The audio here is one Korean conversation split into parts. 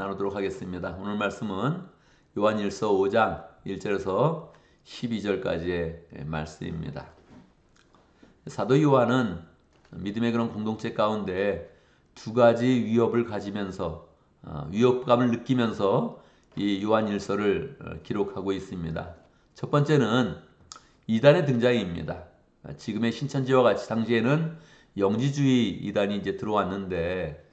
나누도록 하겠습니다. 오늘 말씀은 요한일서 5장 1절에서 12절까지의 말씀입니다. 사도 요한은 믿음의 그런 공동체 가운데 두 가지 위협을 가지면서 위협감을 느끼면서 이 요한일서를 기록하고 있습니다. 첫 번째는 이단의 등장입니다. 지금의 신천지와 같이 당시에는 영지주의 이단이 이제 들어왔는데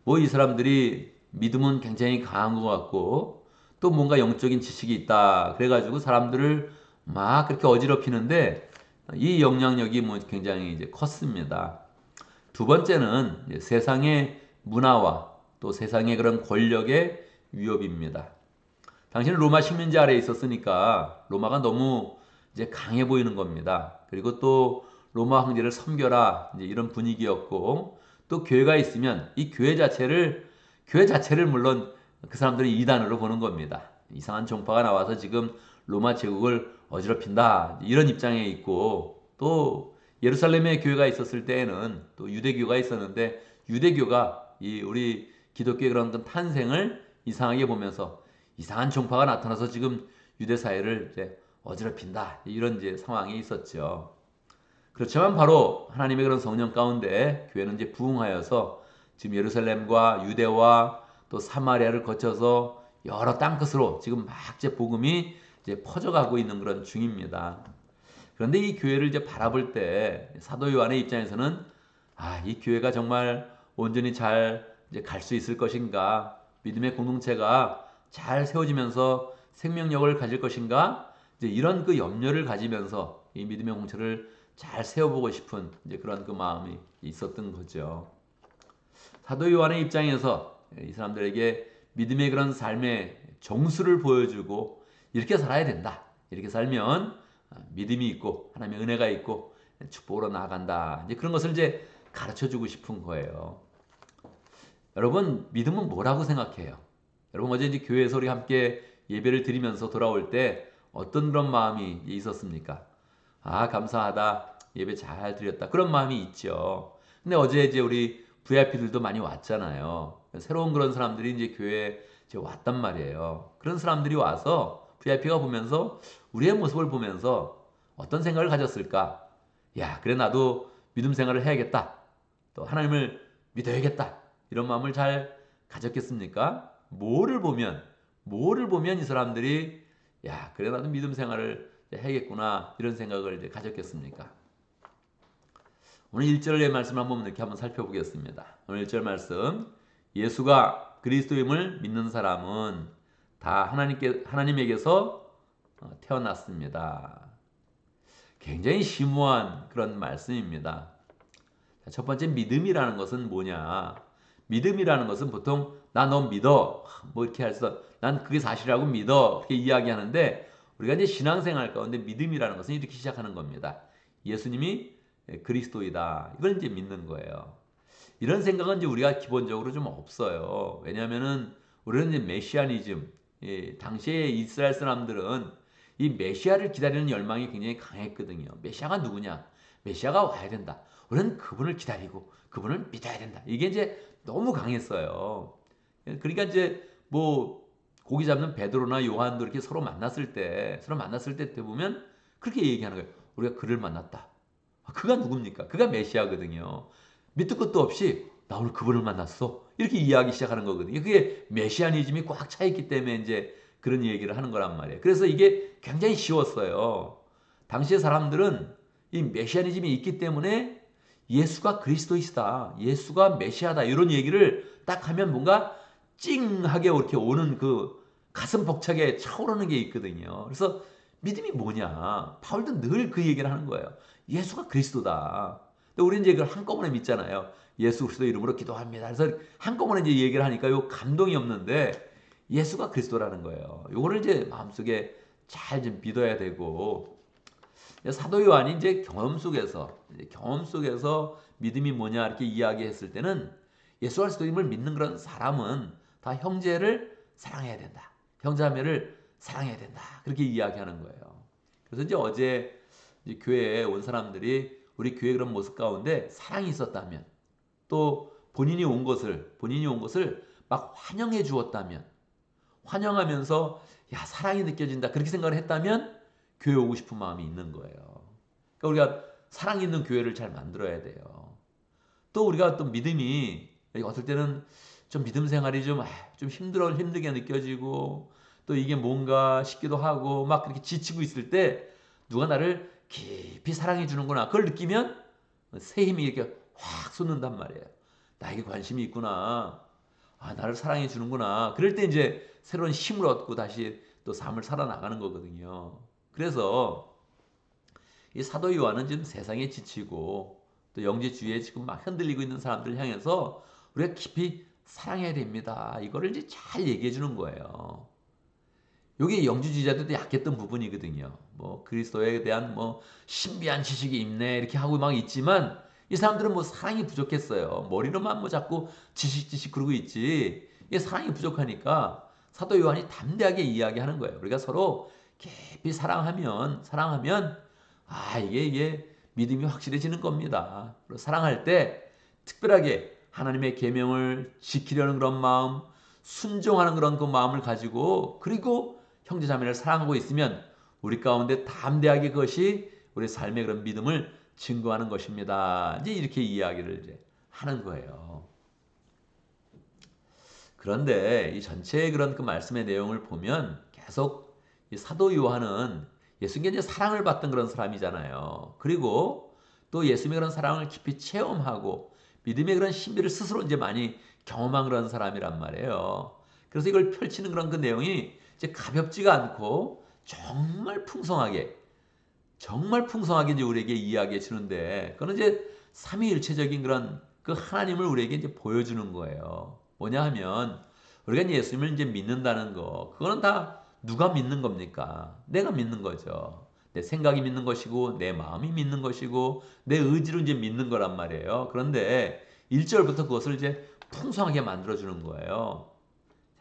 뭐 이 사람들이 믿음은 굉장히 강한 것 같고 또 뭔가 영적인 지식이 있다 그래가지고 사람들을 막 그렇게 어지럽히는데 이 영향력이 뭐 굉장히 이제 컸습니다. 두 번째는 이제 세상의 문화와 또 세상의 그런 권력의 위협입니다. 당신은 로마 식민지 아래에 있었으니까 로마가 너무 이제 강해 보이는 겁니다. 그리고 또 로마 황제를 섬겨라 이제 이런 분위기였고 또 교회가 있으면 이 교회 자체를 물론 그 사람들이 이단으로 보는 겁니다. 이상한 종파가 나와서 지금 로마 제국을 어지럽힌다 이런 입장에 있고 또 예루살렘에 교회가 있었을 때에는 또 유대교가 있었는데 유대교가 이 우리 기독교의 그런 탄생을 이상하게 보면서 이상한 종파가 나타나서 지금 유대 사회를 이제 어지럽힌다 이런 이제 상황이 있었죠. 그렇지만 바로 하나님의 그런 성령 가운데 교회는 이제 부흥하여서 지금 예루살렘과 유대와 또 사마리아를 거쳐서 여러 땅끝으로 지금 막 이제 복음이 이제 퍼져가고 있는 그런 중입니다. 그런데 이 교회를 이제 바라볼 때 사도 요한의 입장에서는 이 교회가 정말 온전히 잘 이제 갈 수 있을 것인가? 믿음의 공동체가 잘 세워지면서 생명력을 가질 것인가? 이제 이런 그 염려를 가지면서 이 믿음의 공동체를 잘 세워보고 싶은 이제 그런 그 마음이 있었던 거죠. 사도 요한의 입장에서 이 사람들에게 믿음의 그런 삶의 정수를 보여주고 이렇게 살아야 된다. 이렇게 살면 믿음이 있고 하나님의 은혜가 있고 축복으로 나아간다. 이제 그런 것을 이제 가르쳐 주고 싶은 거예요. 여러분, 믿음은 뭐라고 생각해요? 여러분, 어제 이제 교회에서 우리 함께 예배를 드리면서 돌아올 때 어떤 그런 마음이 있었습니까? 감사하다. 예배 잘 드렸다. 그런 마음이 있죠. 근데 어제 이제 우리 VIP들도 많이 왔잖아요. 새로운 그런 사람들이 이제 교회에 이제 왔단 말이에요. 그런 사람들이 와서 VIP가 보면서 우리의 모습을 보면서 어떤 생각을 가졌을까? 야, 그래 나도 믿음 생활을 해야겠다. 또 하나님을 믿어야겠다. 이런 마음을 잘 가졌겠습니까? 뭐를 보면 이 사람들이 야, 그래 나도 믿음 생활을 해야겠구나. 이런 생각을 이제 가졌겠습니까? 오늘 1절의 말씀 한번 이렇게 한번 살펴보겠습니다. 오늘 1절 말씀. 예수가 그리스도임을 믿는 사람은 다 하나님에게서 태어났습니다. 굉장히 심오한 그런 말씀입니다. 첫 번째 믿음이라는 것은 뭐냐? 믿음이라는 것은 보통 나 너 믿어 뭐 이렇게 해서 난 그게 사실이라고 믿어 이렇게 이야기하는데 우리가 이제 신앙생활 가운데 믿음이라는 것은 이렇게 시작하는 겁니다. 예수님이 그리스도이다. 이걸 이제 믿는 거예요. 이런 생각은 이제 우리가 기본적으로 좀 없어요. 왜냐하면은 우리는 이제 메시아니즘, 당시에 이스라엘 사람들은 이 메시아를 기다리는 열망이 굉장히 강했거든요. 메시아가 누구냐? 메시아가 와야 된다. 우리는 그분을 기다리고 그분을 믿어야 된다. 이게 이제 너무 강했어요. 그러니까 이제 뭐 고기 잡는 베드로나 요한도 이렇게 서로 만났을 때 보면 그렇게 얘기하는 거예요. 우리가 그를 만났다. 그가 누굽니까? 그가 메시아거든요. 밑도 끝도 없이 나 오늘 그분을 만났어. 이렇게 이야기 시작하는 거거든요. 그게 메시아니즘이 꽉 차 있기 때문에 이제 그런 얘기를 하는 거란 말이에요. 그래서 이게 굉장히 쉬웠어요. 당시의 사람들은 이 메시아니즘이 있기 때문에 예수가 그리스도이시다. 예수가 메시아다. 이런 얘기를 딱 하면 뭔가 찡하게 이렇게 오는 그 가슴 벅차게 차오르는 게 있거든요. 그래서 믿음이 뭐냐? 바울도 늘 그 얘기를 하는 거예요. 예수가 그리스도다. 근데 우리는 이제 그걸 한꺼번에 믿잖아요. 예수 그리스도 이름으로 기도합니다. 그래서 한꺼번에 이제 얘기를 하니까 요 감동이 없는데 예수가 그리스도라는 거예요. 요거를 이제 마음속에 잘 좀 믿어야 되고 사도 요한이 이제 경험 속에서 믿음이 뭐냐 이렇게 이야기했을 때는 예수 그리스도님을 믿는 그런 사람은 다 형제를 사랑해야 된다. 형제자매를 사랑해야 된다. 그렇게 이야기하는 거예요. 그래서 이제 어제 이제 교회에 온 사람들이 우리 교회 그런 모습 가운데 사랑이 있었다면 또 본인이 온 것을 막 환영해 주었다면, 환영하면서 야 사랑이 느껴진다 그렇게 생각을 했다면 교회 오고 싶은 마음이 있는 거예요. 그러니까 우리가 사랑 있는 교회를 잘 만들어야 돼요. 또 우리가 또 믿음이 어떨 때는 좀 믿음 생활이 좀 힘들게 느껴지고 또 이게 뭔가 싶기도 하고 막 그렇게 지치고 있을 때 누가 나를 깊이 사랑해 주는구나 그걸 느끼면 새 힘이 이렇게 확 솟는단 말이에요. 나에게 관심이 있구나. 아, 나를 사랑해 주는구나. 그럴 때 이제 새로운 힘을 얻고 다시 또 삶을 살아나가는 거거든요. 그래서 이 사도 요한은 지금 세상에 지치고 또 영지주의에 지금 막 흔들리고 있는 사람들을 향해서 우리가 깊이 사랑해야 됩니다. 이거를 이제 잘 얘기해 주는 거예요. 이게 영지주의자들도 약했던 부분이거든요. 뭐 그리스도에 대한 뭐 신비한 지식이 있네 이렇게 하고 막 있지만 이 사람들은 뭐 사랑이 부족했어요. 머리로만 뭐 자꾸 지식 그러고 있지. 이게 사랑이 부족하니까 사도 요한이 담대하게 이야기하는 거예요. 우리가 서로 깊이 사랑하면 이게 믿음이 확실해지는 겁니다. 그리고 사랑할 때 특별하게 하나님의 계명을 지키려는 그런 마음, 순종하는 그런 그 마음을 가지고 그리고 형제자매를 사랑하고 있으면 우리 가운데 담대하게 그것이 우리 삶의 그런 믿음을 증거하는 것입니다. 이제 이렇게 이야기를 이제 하는 거예요. 그런데 이 전체의 그런 그 말씀의 내용을 보면 계속 이 사도 요한은 예수님께 이제 사랑을 받던 그런 사람이잖아요. 그리고 또 예수님의 그런 사랑을 깊이 체험하고 믿음의 그런 신비를 스스로 이제 많이 경험한 그런 사람이란 말이에요. 그래서 이걸 펼치는 그런 그 내용이 이제 가볍지가 않고 정말 풍성하게 이제 우리에게 이야기해 주는데, 그거는 이제 삼위일체적인 그런 그 하나님을 우리에게 이제 보여주는 거예요. 뭐냐 하면, 우리가 이제 예수님을 이제 믿는다는 거, 그거는 다 누가 믿는 겁니까? 내가 믿는 거죠. 내 생각이 믿는 것이고, 내 마음이 믿는 것이고, 내 의지로 이제 믿는 거란 말이에요. 그런데 1절부터 그것을 이제 풍성하게 만들어주는 거예요.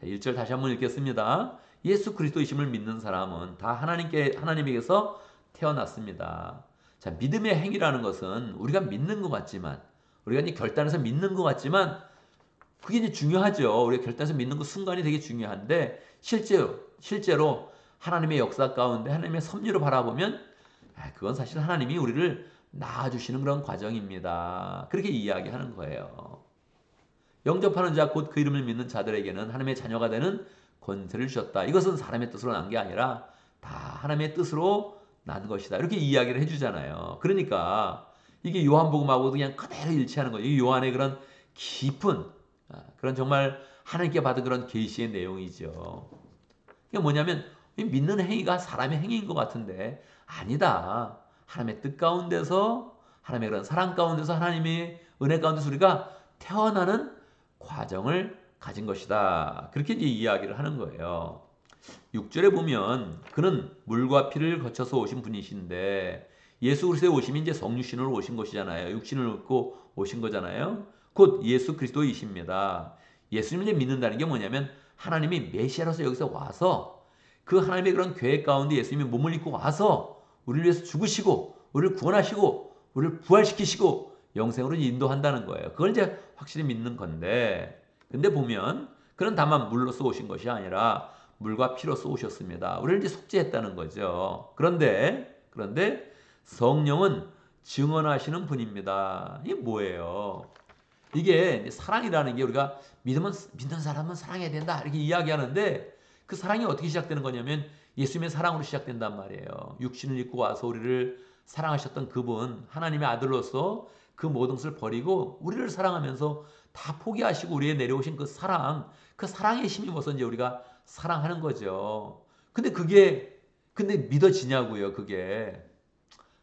자, 1절 다시 한번 읽겠습니다. 예수 그리스도이심을 믿는 사람은 다 하나님에게서 태어났습니다. 자, 믿음의 행위라는 것은 우리가 믿는 것 같지만, 우리가 이제 결단해서 믿는 것 같지만, 그게 이제 중요하죠. 우리가 결단해서 믿는 그 순간이 되게 중요한데, 실제로 하나님의 역사 가운데 하나님의 섭리로 바라보면, 그건 사실 하나님이 우리를 낳아주시는 그런 과정입니다. 그렇게 이야기하는 거예요. 영접하는 자 곧 그 이름을 믿는 자들에게는 하나님의 자녀가 되는 권세를 주셨다. 이것은 사람의 뜻으로 난 게 아니라 다 하나님의 뜻으로 난 것이다. 이렇게 이야기를 해주잖아요. 그러니까 이게 요한복음하고도 그냥 그대로 일치하는 거예요. 이 요한의 그런 깊은 그런 정말 하나님께 받은 그런 계시의 내용이죠. 이게 뭐냐면 믿는 행위가 사람의 행위인 것 같은데 아니다. 하나님의 뜻 가운데서 하나님의 그런 사랑 가운데서 하나님의 은혜 가운데서 우리가 태어나는 과정을 가진 것이다. 그렇게 이제 이야기를 하는 거예요. 6절에 보면 그는 물과 피를 거쳐서 오신 분이신데 예수 그리스도의 오심이 이제 성육신으로 오신 것이잖아요. 육신을 얻고 오신 거잖아요. 곧 예수 그리스도이십니다. 예수님을 믿는다는 게 뭐냐면 하나님이 메시아로서 여기서 와서 그 하나님의 그런 계획 가운데 예수님이 몸을 입고 와서 우리를 위해서 죽으시고 우리를 구원하시고 우리를 부활시키시고 영생으로 인도한다는 거예요. 그걸 이제 확실히 믿는 건데 근데 보면 그는 다만 물로써 오신 것이 아니라 물과 피로써 오셨습니다. 우리를 이제 속죄했다는 거죠. 그런데 성령은 증언하시는 분입니다. 이게 뭐예요? 이게 사랑이라는 게 우리가 믿는 사람은 사랑해야 된다 이렇게 이야기하는데 그 사랑이 어떻게 시작되는 거냐면 예수님의 사랑으로 시작된단 말이에요. 육신을 입고 와서 우리를 사랑하셨던 그분 하나님의 아들로서 그 모든 것을 버리고 우리를 사랑하면서 다 포기하시고 우리에 내려오신 그 사랑의 힘입어서 이제 우리가 사랑하는 거죠. 근데 믿어지냐고요, 그게.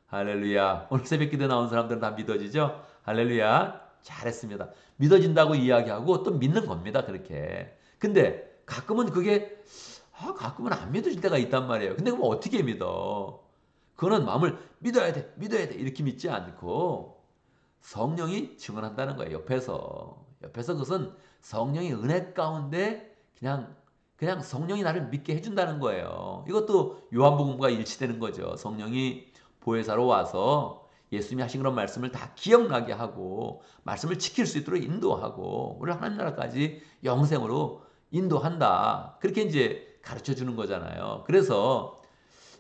할렐루야. 오늘 새벽기도 나온 사람들은 다 믿어지죠? 할렐루야. 잘했습니다. 믿어진다고 이야기하고 또 믿는 겁니다, 그렇게. 근데 가끔은 안 믿어질 때가 있단 말이에요. 근데 그럼 어떻게 믿어? 그거는 마음을 믿어야 돼, 이렇게 믿지 않고 성령이 증언한다는 거예요. 옆에서 그것은 성령의 은혜 가운데 그냥 성령이 나를 믿게 해준다는 거예요. 이것도 요한복음과 일치되는 거죠. 성령이 보혜사로 와서 예수님이 하신 그런 말씀을 다 기억나게 하고 말씀을 지킬 수 있도록 인도하고 우리를 하나님 나라까지 영생으로 인도한다. 그렇게 이제 가르쳐 주는 거잖아요. 그래서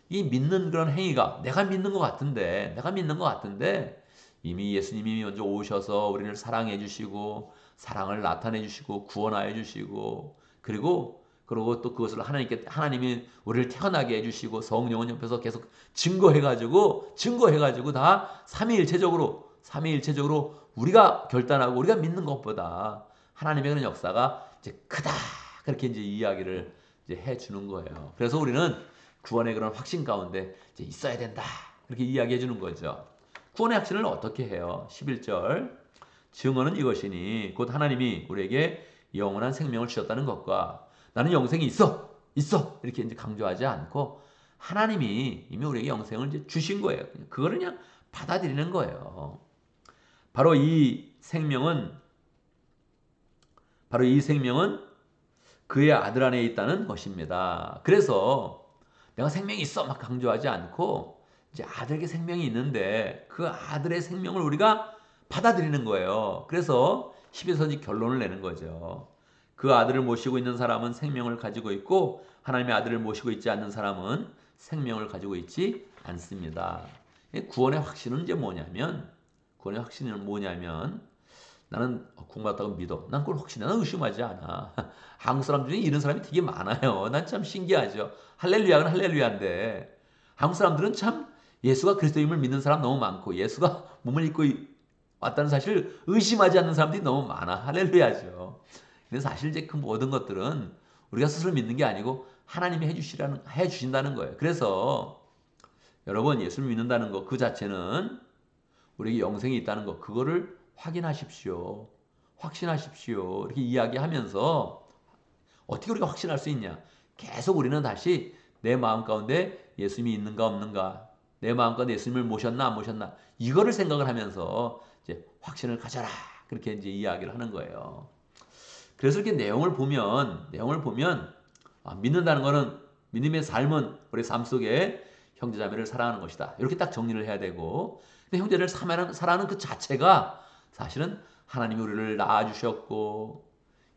이 믿는 그런 행위가 내가 믿는 것 같은데 이미 예수님이 먼저 오셔서 우리를 사랑해 주시고 사랑을 나타내 주시고 구원하여 주시고 그리고 또 그것을 하나님이 우리를 태어나게 해 주시고 성령은 옆에서 계속 증거해 가지고 다 삼위일체적으로 우리가 결단하고 우리가 믿는 것보다 하나님의 그런 역사가 이제 크다. 그렇게 이제 이야기를 이제 해 주는 거예요. 그래서 우리는 구원의 그런 확신 가운데 이제 있어야 된다. 그렇게 이야기해 주는 거죠. 구원의 확신을 어떻게 해요? 11절. 증언은 이것이니 곧 하나님이 우리에게 영원한 생명을 주셨다는 것과 나는 영생이 있어 이렇게 이제 강조하지 않고 하나님이 이미 우리에게 영생을 이제 주신 거예요. 그거를 그냥 받아들이는 거예요. 바로 이 생명은 그의 아들 안에 있다는 것입니다. 그래서 내가 생명이 있어 막 강조하지 않고 이제 아들에게 생명이 있는데 그 아들의 생명을 우리가 받아들이는 거예요. 그래서 10에서 결론을 내는 거죠. 그 아들을 모시고 있는 사람은 생명을 가지고 있고 하나님의 아들을 모시고 있지 않는 사람은 생명을 가지고 있지 않습니다. 구원의 확신은 이제 뭐냐면 나는 구원받았다고 믿어. 난 그걸 확신해. 난 의심하지 않아. 한국 사람 중에 이런 사람이 되게 많아요. 난 참 신기하죠. 할렐루야는 할렐루야인데 한국 사람들은 참 예수가 그리스도임을 믿는 사람 너무 많고 예수가 몸을 입고 왔다는 사실을 의심하지 않는 사람들이 너무 많아. 할렐루야죠. 근데 사실 이제 그 모든 것들은 우리가 스스로 믿는 게 아니고 하나님이 해주신다는 거예요. 그래서 여러분 예수를 믿는다는 것 그 자체는 우리에게 영생이 있다는 것 그거를 확신하십시오. 이렇게 이야기하면서 어떻게 우리가 확신할 수 있냐? 계속 우리는 다시 내 마음 가운데 예수님이 있는가 없는가, 내 마음 가운데 예수님을 모셨나 안 모셨나 이거를 생각을 하면서 이제 확신을 가져라 그렇게 이제 이야기를 하는 거예요. 그래서 이렇게 내용을 보면 믿는다는 것은 믿음의 삶은 우리 삶 속에 형제자매를 사랑하는 것이다. 이렇게 딱 정리를 해야 되고, 근데 형제를 사랑하는 그 자체가 사실은 하나님이 우리를 낳아주셨고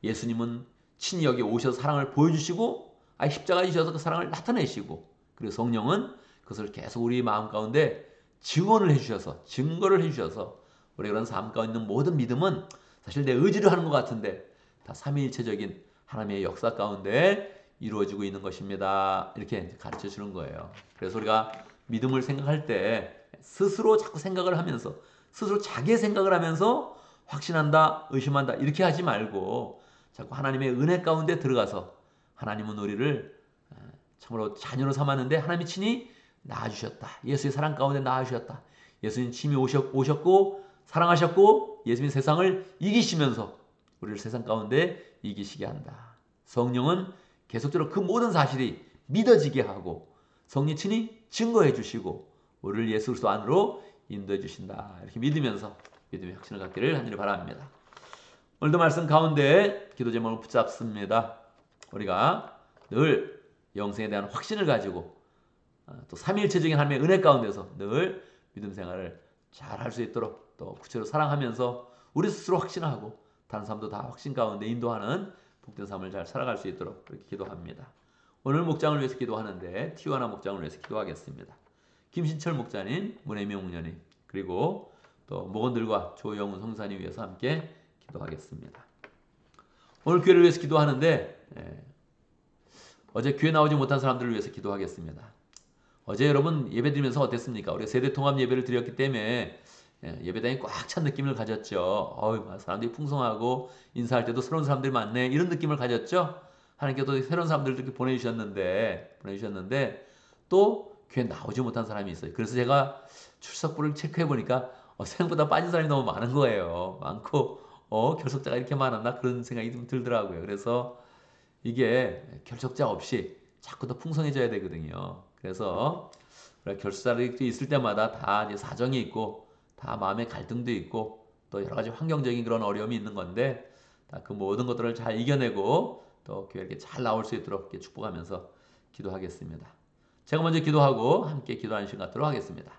예수님은 친히 여기 오셔서 사랑을 보여주시고 십자가에 지셔서 그 사랑을 나타내시고 그리고 성령은 그것을 계속 우리 마음 가운데 증거를 해주셔서 우리 그런 삶 가운데 있는 모든 믿음은 사실 내 의지로 하는 것 같은데 다 삼위일체적인 하나님의 역사 가운데 이루어지고 있는 것입니다. 이렇게 가르쳐 주는 거예요. 그래서 우리가 믿음을 생각할 때 스스로 자꾸 생각을 하면서 스스로 자기의 생각을 하면서 확신한다, 의심한다 이렇게 하지 말고 자꾸 하나님의 은혜 가운데 들어가서 하나님은 우리를 참으로 자녀로 삼았는데 하나님이 친히 낳아주셨다. 예수의 사랑 가운데 낳아주셨다. 예수님 친히 오셨고 사랑하셨고 예수님 세상을 이기시면서 우리를 세상 가운데 이기시게 한다. 성령은 계속적으로 그 모든 사실이 믿어지게 하고 성령 친히 증거해 주시고 우리를 예수 그리스도 안으로 인도해 주신다. 이렇게 믿으면서 믿음의 확신을 갖기를 하기를 바랍니다. 오늘도 말씀 가운데 기도 제목을 붙잡습니다. 우리가 늘 영생에 대한 확신을 가지고 또 삼위일체적인 하나님의 은혜 가운데서 늘 믿음 생활을 잘 할 수 있도록 또 구체로 사랑하면서 우리 스스로 확신하고 다른 사람도 다 확신 가운데 인도하는 복된 삶을 잘 살아갈 수 있도록 그렇게 기도합니다. 오늘 목장을 위해서 기도하는데 티와나 목장을 위해서 기도하겠습니다. 김신철 목자님, 문혜명 목녀님 그리고 또 목원들과 조영훈 성사님 위해서 함께 기도하겠습니다. 오늘 교회를 위해서 기도하는데 어제 교회 나오지 못한 사람들을 위해서 기도하겠습니다. 어제 여러분 예배 드리면서 어땠습니까? 우리가 세대 통합 예배를 드렸기 때문에 예배당이 꽉 찬 느낌을 가졌죠. 사람들이 풍성하고 인사할 때도 새로운 사람들이 많네 이런 느낌을 가졌죠. 하나님께도 새로운 사람들을 이렇게 보내주셨는데 또 교회 나오지 못한 사람이 있어요. 그래서 제가 출석부를 체크해 보니까 생각보다 빠진 사람이 너무 많은 거예요. 많고 결석자가 이렇게 많았나 그런 생각이 좀 들더라고요. 그래서 이게 결석자 없이 자꾸 더 풍성해져야 되거든요. 그래서 결석자들이 있을 때마다 다 이제 사정이 있고 다 마음의 갈등도 있고 또 여러 가지 환경적인 그런 어려움이 있는 건데 그 모든 것들을 잘 이겨내고 또 교회에 이렇게 잘 나올 수 있도록 이렇게 축복하면서 기도하겠습니다. 제가 먼저 기도하고 함께 기도하는 시간 갖도록 하겠습니다.